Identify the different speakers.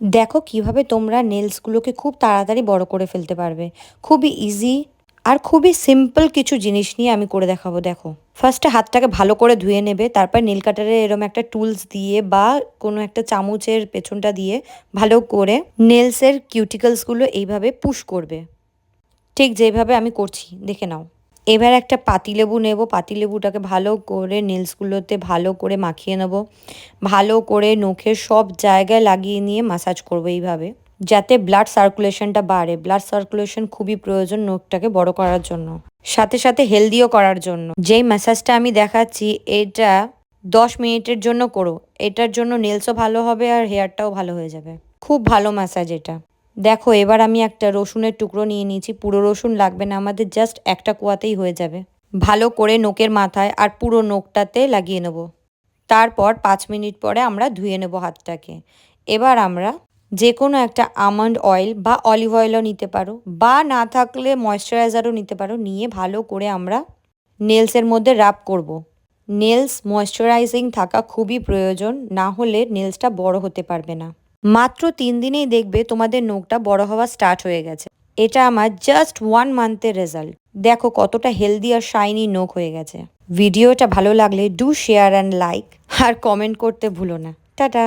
Speaker 1: দেখো কিভাবে তোমরা নেলসগুলোকে খুব তাড়াতাড়ি বড় করে ফেলতে পারবে। খুবই ইজি আর খুবই সিম্পল কিছু জিনিস নিয়ে আমি করে দেখাবো। দেখো, ফার্স্টে হাতটাকে ভালো করে ধুয়ে নেবে, তারপর নীল কাটারে এরম একটা টুলস দিয়ে বা কোনো একটা চামচের পেছনটা দিয়ে ভালো করে নেলসের কিউটিকলসগুলো এইভাবে পুশ করবে, ঠিক যেভাবে আমি করছি দেখে নাও। এবার একটা পাতিলেবু নেব, পাতিলেবুটাকে ভালো করে নেলসগুলোতে ভালো করে মাখিয়ে নেব, ভালো করে নখের সব জায়গায় লাগিয়ে নিয়ে মাসাজ করবো এইভাবে, যাতে ব্লাড সার্কুলেশনটা বাড়ে। ব্লাড সার্কুলেশন খুবই প্রয়োজন নখটাকে বড় করার জন্য, সাথে সাথে হেলদিও করার জন্য। যেই ম্যাসাজটা আমি দেখাচ্ছি এটা 10 মিনিটের জন্য করো, এটার জন্য নেলসও ভালো হবে আর হেয়ারটাও ভালো হয়ে যাবে। খুব ভালো ম্যাসাজ এটা। দেখো, এবার আমি একটা রসুনের টুকরো নিয়ে নিয়েছি, পুরো রসুন লাগবে না আমাদের, জাস্ট একটা কোয়াতেই হয়ে যাবে। ভালো করে নখের মাথায় আর পুরো নখটাতে লাগিয়ে নেব, তারপর 5 মিনিট পরে আমরা ধুয়ে নেব হাতটাকে। এবার আমরা যে কোনো একটা আমন্ড অয়েল বা অলিভ অয়েলও নিতে পারো, বা না থাকলে ময়শ্চারাইজারও নিতে পারো, নিয়ে ভালো করে আমরা নেলসের মধ্যে রাব করব। নেলস ময়শ্চারাইজিং থাকা খুবই প্রয়োজন, না হলে নেলসটা বড় হতে পারবে না। মাত্র 3 দিনেই দেখবে তোমাদের নখটা বড় হওয়া স্টার্ট হয়ে গেছে। এটা আমার জাস্ট 1 মান্থের রেজাল্ট। দেখো কতটা হেলদি আর শাইনি নখ হয়ে গেছে। ভিডিওটা ভালো লাগলে ডু শেয়ার অ্যান্ড লাইক আর কমেন্ট করতে ভুলো না। টাটা।